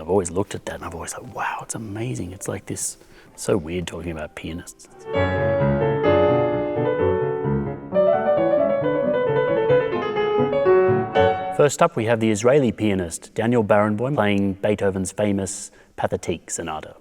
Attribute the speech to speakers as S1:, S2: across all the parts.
S1: I've always looked at that and I've always thought, wow, it's amazing. It's like this, so weird talking about pianists. First up, we have the Israeli pianist Daniel Barenboim playing Beethoven's famous Pathetique Sonata.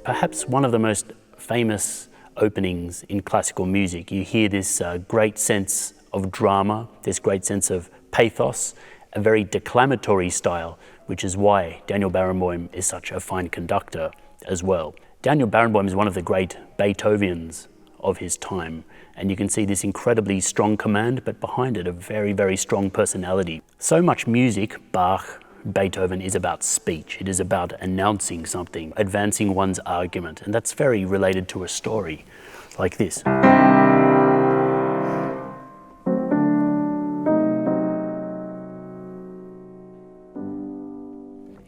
S1: Perhaps one of the most famous openings in classical music. You hear this great sense of drama, this great sense of pathos, a very declamatory style, which is why Daniel Barenboim is such a fine conductor as well. Daniel Barenboim is one of the great Beethovens of his time, and you can see this incredibly strong command, but behind it a very, very strong personality. So much music, Bach, Beethoven, is about speech. It is about announcing something, advancing one's argument, and that's very related to a story like this.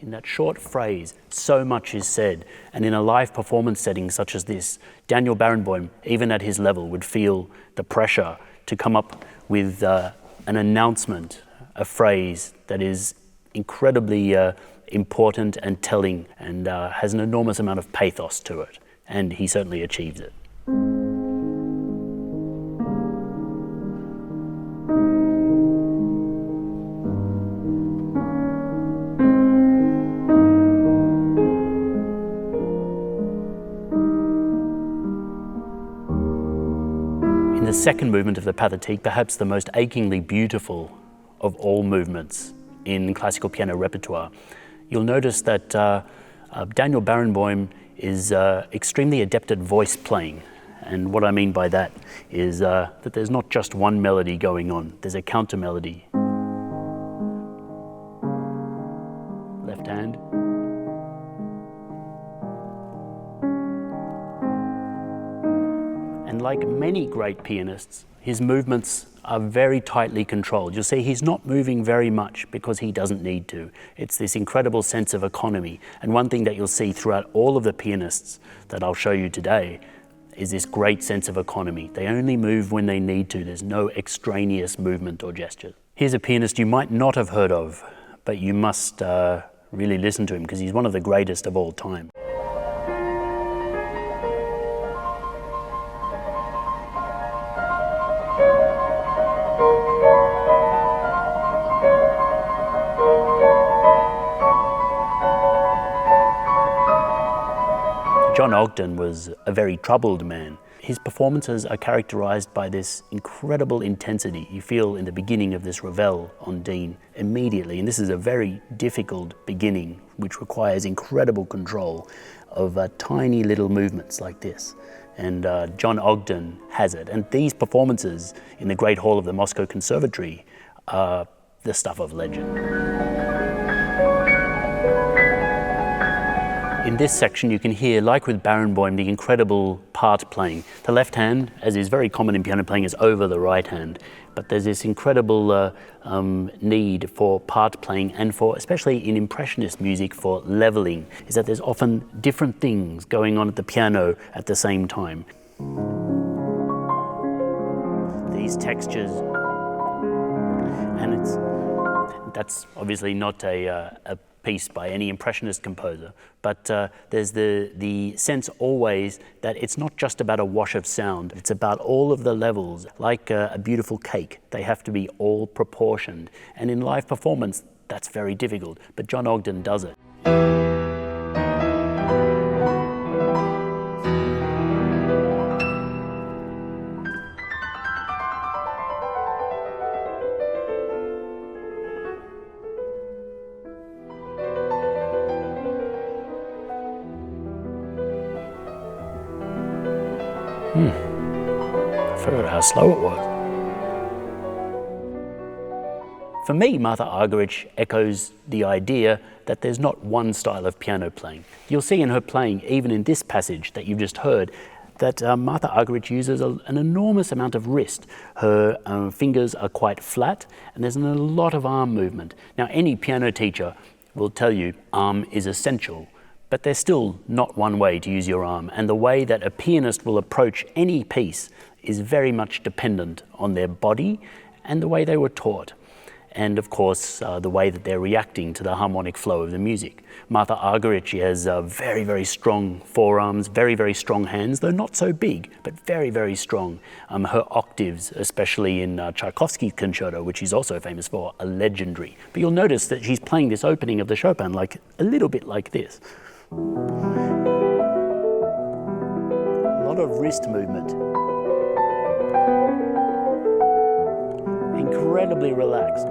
S1: In that short phrase, so much is said, and in a live performance setting such as this, Daniel Barenboim, even at his level, would feel the pressure to come up with an announcement, a phrase that is incredibly important and telling and has an enormous amount of pathos to it, and he certainly achieves it. In the second movement of the Pathetique, perhaps the most achingly beautiful of all movements in classical piano repertoire, you'll notice that Daniel Barenboim is extremely adept at voice playing. And what I mean by that is that there's not just one melody going on, there's a counter melody. Left hand. And like many great pianists, his movements are very tightly controlled. You'll see he's not moving very much because he doesn't need to. It's this incredible sense of economy. And one thing that you'll see throughout all of the pianists that I'll show you today is this great sense of economy. They only move when they need to. There's no extraneous movement or gesture. Here's a pianist you might not have heard of, but you must really listen to him because he's one of the greatest of all time. John Ogdon was a very troubled man. His performances are characterized by this incredible intensity. You feel in the beginning of this Ravel on Dean immediately, and this is a very difficult beginning which requires incredible control of tiny little movements like this. And John Ogdon has it. And these performances in the Great Hall of the Moscow Conservatory are the stuff of legend. In this section you can hear, like with Barenboim, the incredible part playing. The left hand, as is very common in piano playing, is over the right hand. But there's this incredible need for part playing and for, especially in Impressionist music, for leveling, is that there's often different things going on at the piano at the same time. These textures, and that's obviously not a piece by any Impressionist composer, but there's the sense always that it's not just about a wash of sound, it's about all of the levels. Like a beautiful cake, they have to be all proportioned. And in live performance, that's very difficult, but John Ogdon does it. I forgot how slow it was. For me, Martha Argerich echoes the idea that there's not one style of piano playing. You'll see in her playing, even in this passage that you've just heard, that Martha Argerich uses an enormous amount of wrist. Her fingers are quite flat, and there's a lot of arm movement. Now, any piano teacher will tell you arm is essential, But there's still not one way to use your arm, and the way that a pianist will approach any piece is very much dependent on their body and the way they were taught. And of course, the way that they're reacting to the harmonic flow of the music. Martha Argerich has very, very strong forearms, very, very strong hands, though not so big, but very, very strong. Her octaves, especially in Tchaikovsky's concerto, which she's also famous for, are legendary. But you'll notice that she's playing this opening of the Chopin like a little bit like this. A lot of wrist movement. Incredibly relaxed.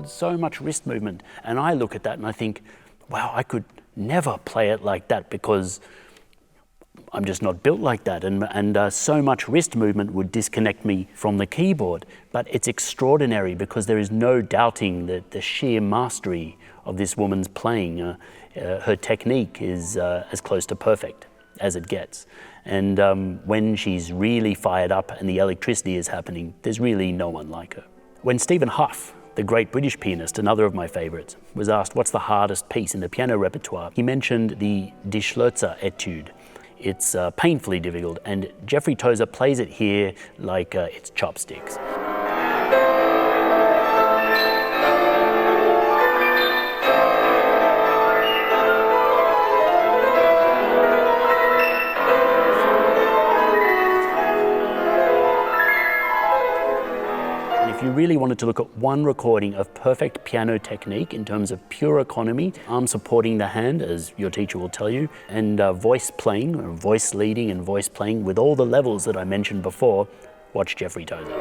S1: So much wrist movement. And I look at that and I think, wow, I could never play it like that because I'm just not built like that, and so much wrist movement would disconnect me from the keyboard. But it's extraordinary because there is no doubting the sheer mastery of this woman's playing. Her technique is as close to perfect as it gets. And when she's really fired up and the electricity is happening, there's really no one like her. When Stephen Hough, the great British pianist, another of my favorites, was asked what's the hardest piece in the piano repertoire, he mentioned the Die Schlürzer Etude. It's painfully difficult, and Geoffrey Tozer plays it here like it's chopsticks. If you really wanted to look at one recording of perfect piano technique in terms of pure economy, arm supporting the hand, as your teacher will tell you, and voice playing, or voice leading and voice playing with all the levels that I mentioned before, watch Geoffrey Tozer.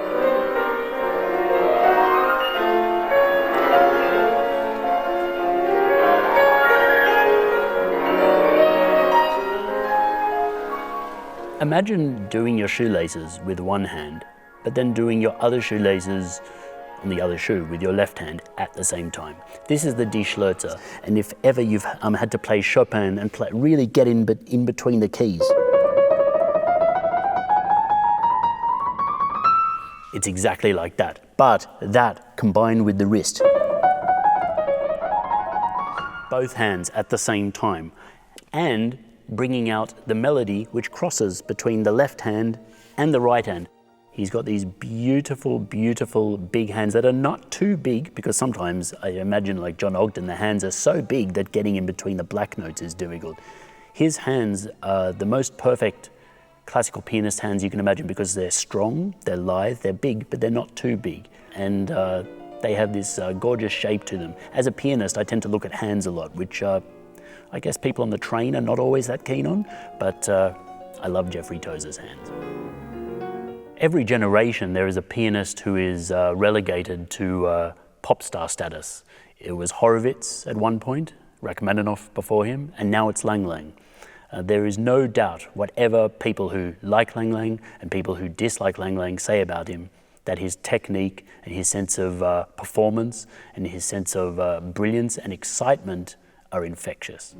S1: Imagine doing your shoelaces with one hand, but then doing your other shoelaces on the other shoe with your left hand at the same time. This is the Die Schlürzer, and if ever you've had to play Chopin and really get in between the keys, it's exactly like that, but that combined with the wrist. Both hands at the same time, and bringing out the melody which crosses between the left hand and the right hand. He's got these beautiful, beautiful big hands that are not too big, because sometimes I imagine like John Ogdon, the hands are so big that getting in between the black notes is difficult. His hands are the most perfect classical pianist hands you can imagine because they're strong, they're lithe, they're big, but they're not too big. And they have this gorgeous shape to them. As a pianist, I tend to look at hands a lot, which I guess people on the train are not always that keen on, but I love Geoffrey Tozer's hands. Every generation there is a pianist who is relegated to pop star status. It was Horowitz at one point, Rachmaninoff before him, and now it's Lang Lang. There is no doubt, whatever people who like Lang Lang and people who dislike Lang Lang say about him, that his technique and his sense of performance and his sense of brilliance and excitement are infectious.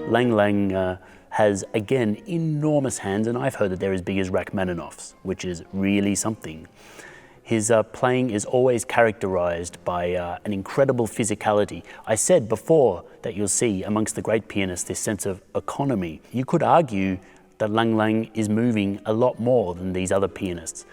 S1: Lang Lang has, again, enormous hands, and I've heard that they're as big as Rachmaninoff's, which is really something. His playing is always characterized by an incredible physicality. I said before that you'll see amongst the great pianists this sense of economy. You could argue that Lang Lang is moving a lot more than these other pianists,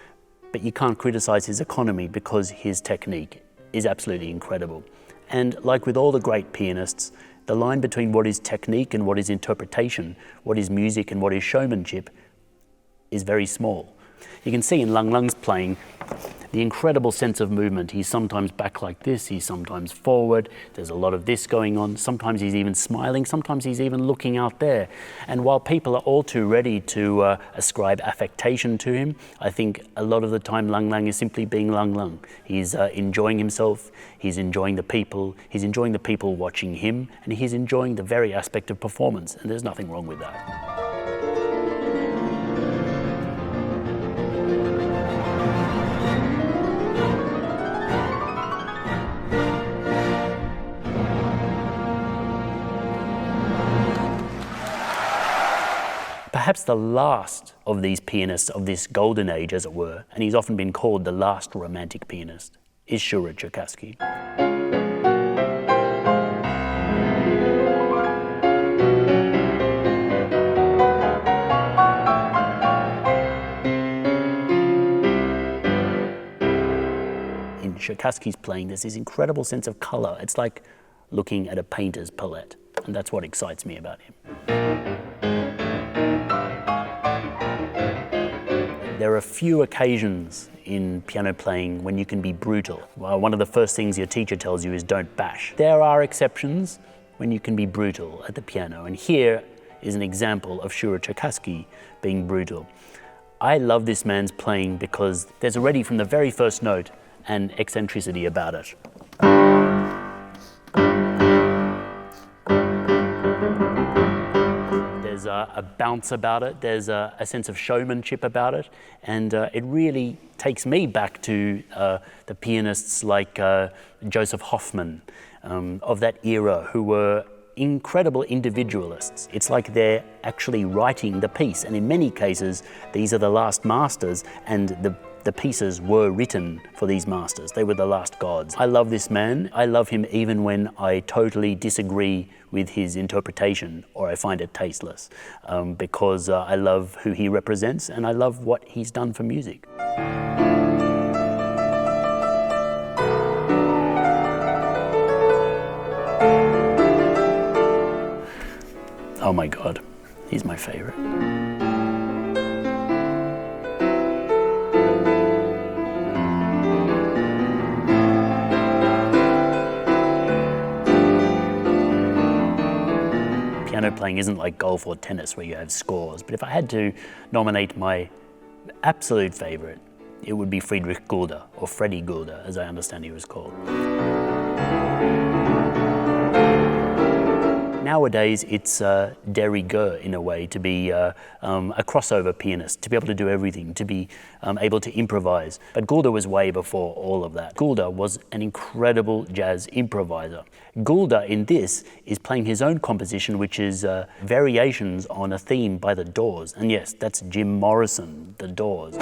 S1: but you can't criticize his economy because his technique is absolutely incredible. And like with all the great pianists, the line between what is technique and what is interpretation, what is music and what is showmanship, is very small. You can see in Lang Lang's playing the incredible sense of movement. He's sometimes back like this, he's sometimes forward, there's a lot of this going on, sometimes he's even smiling, sometimes he's even looking out there. And while people are all too ready to ascribe affectation to him, I think a lot of the time Lang Lang is simply being Lang Lang. He's enjoying himself, he's enjoying the people watching him, and he's enjoying the very aspect of performance, and there's nothing wrong with that. Perhaps the last of these pianists of this golden age, as it were, and he's often been called the last romantic pianist, is Shura Cherkassky. In Cherkassky's playing, there's this incredible sense of color. It's like looking at a painter's palette, and that's what excites me about him. There are few occasions in piano playing when you can be brutal. Well, one of the first things your teacher tells you is don't bash. There are exceptions when you can be brutal at the piano, and here is an example of Shura Cherkassky being brutal. I love this man's playing because there's already from the very first note an eccentricity about it. There's a bounce about it, there's a sense of showmanship about it, and it really takes me back to the pianists like Joseph Hoffman of that era, who were incredible individualists. It's like they're actually writing the piece, and in many cases these are the last masters, and the pieces were written for these masters. They were the last gods. I love this man. I love him even when I totally disagree with his interpretation or I find it tasteless, because I love who he represents and I love what he's done for music. Oh my God, he's my favorite. Piano playing isn't like golf or tennis where you have scores, but if I had to nominate my absolute favorite, it would be Friedrich Gulda, or Freddie Gulda, as I understand he was called. Nowadays, it's de rigueur in a way to be a crossover pianist, to be able to do everything, to be able to improvise. But Gulda was way before all of that. Gulda was an incredible jazz improviser. Gulda in this is playing his own composition, which is variations on a theme by The Doors. And yes, that's Jim Morrison, The Doors.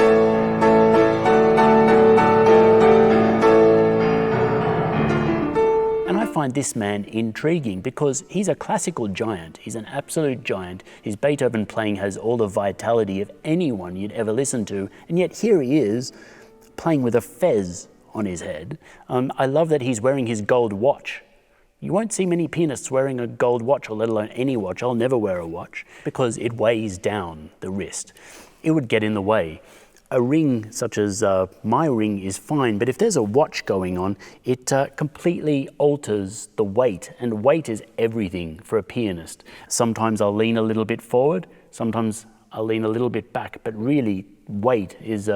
S1: I find this man intriguing because he's a classical giant. He's an absolute giant. His Beethoven playing has all the vitality of anyone you'd ever listen to, and yet here he is playing with a fez on his head. I love that he's wearing his gold watch. You won't see many pianists wearing a gold watch, or let alone any watch. I'll never wear a watch because it weighs down the wrist. It would get in the way. A ring such as my ring is fine, but if there's a watch going on, it completely alters the weight, and weight is everything for a pianist. Sometimes I'll lean a little bit forward, sometimes I'll lean a little bit back, but really weight is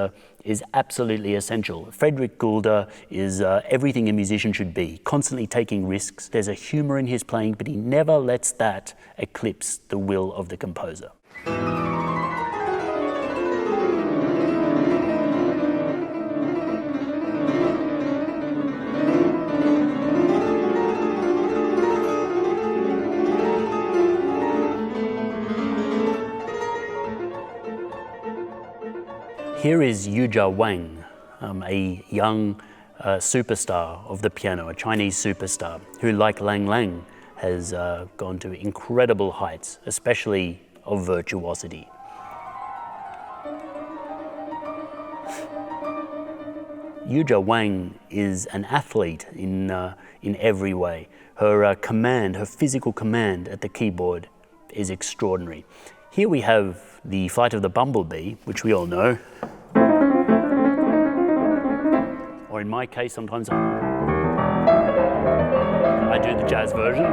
S1: absolutely essential. Friedrich Gulda is everything a musician should be, constantly taking risks. There's a humor in his playing, but he never lets that eclipse the will of the composer. Here is Yuja Wang, a young superstar of the piano, a Chinese superstar, who, like Lang Lang, has gone to incredible heights, especially of virtuosity. Yuja Wang is an athlete in every way. Her command, her physical command at the keyboard is extraordinary. Here we have the Flight of the Bumblebee, which we all know. Or in my case, sometimes I do the jazz version.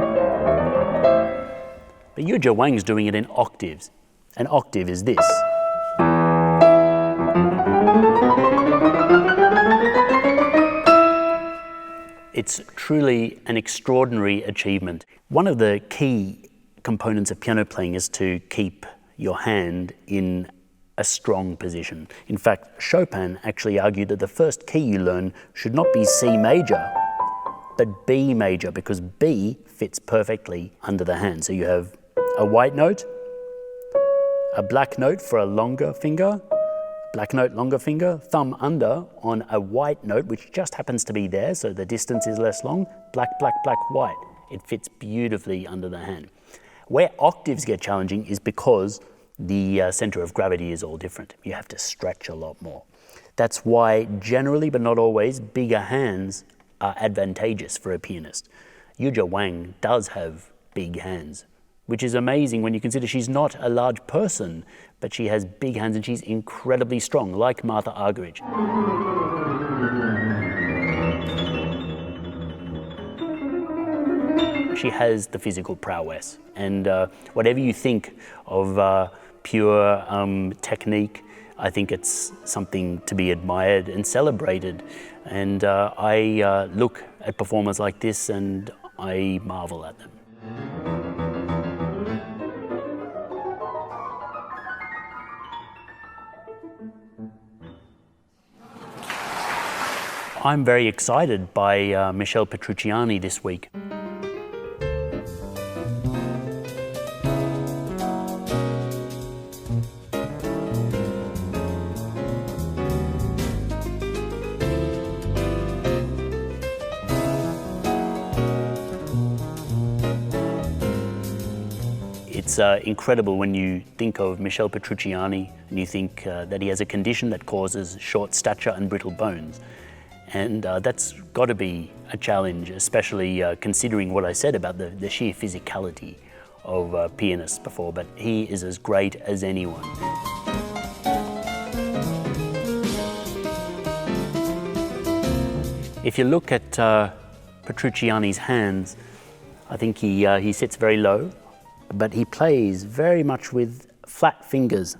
S1: But Yuja Wang's doing it in octaves. An octave is this. It's truly an extraordinary achievement. One of the key components of piano playing is to keep your hand in a strong position. In fact, Chopin actually argued that the first key you learn should not be C major, but B major, because B fits perfectly under the hand. So you have a white note, A black note for a longer finger, black note, longer finger, thumb under on a white note, which just happens to be there, so the distance is less long, black, black, black, white. It fits beautifully under the hand. Where octaves get challenging is because the center of gravity is all different. You have to stretch a lot more. That's why generally, but not always, bigger hands are advantageous for a pianist. Yuja Wang does have big hands, which is amazing when you consider she's not a large person, but she has big hands and she's incredibly strong, like Martha Argerich. She has the physical prowess, and whatever you think of pure technique, I think it's something to be admired and celebrated. And I look at performers like this and I marvel at them. I'm very excited by Michel Petrucciani this week. It's incredible when you think of Michel Petrucciani and you think that he has a condition that causes short stature and brittle bones. And that's got to be a challenge, especially considering what I said about the sheer physicality of pianists before, but he is as great as anyone. If you look at Petrucciani's hands, I think he sits very low, but he plays very much with flat fingers.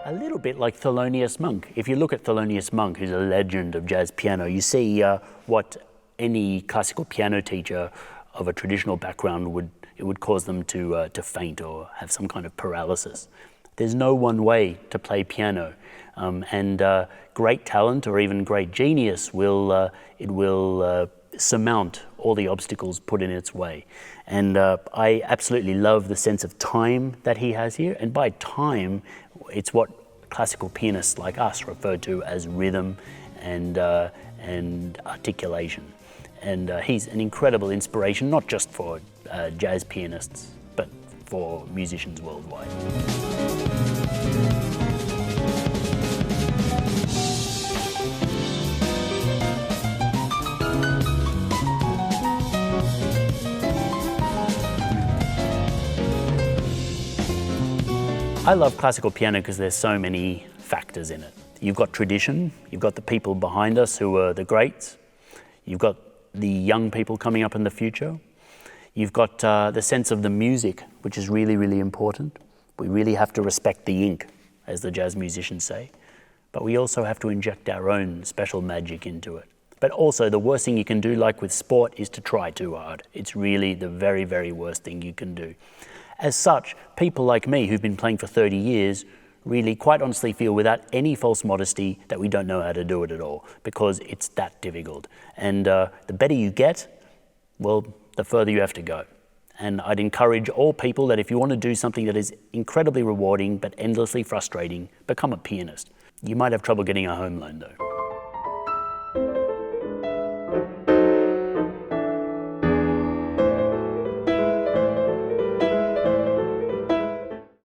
S1: A little bit like Thelonious Monk. If you look at Thelonious Monk, who's a legend of jazz piano, you see what any classical piano teacher of a traditional background would cause them to faint or have some kind of paralysis. There's no one way to play piano, and great talent or even great genius will surmount all the obstacles put in its way. And I absolutely love the sense of time that he has here. And by time, it's what classical pianists like us refer to as rhythm and articulation. And he's an incredible inspiration, not just for jazz pianists, but for musicians worldwide. I love classical piano because there's so many factors in it. You've got tradition, you've got the people behind us who are the greats, you've got the young people coming up in the future, you've got the sense of the music, which is really, really important. We really have to respect the ink, as the jazz musicians say, but we also have to inject our own special magic into it. But also the worst thing you can do, like with sport, is to try too hard. It's really the very, very worst thing you can do. As such, people like me who've been playing for 30 years really quite honestly feel without any false modesty that we don't know how to do it at all, because it's that difficult. And the better you get, well, the further you have to go. And I'd encourage all people that if you want to do something that is incredibly rewarding but endlessly frustrating, become a pianist. You might have trouble getting a home loan though.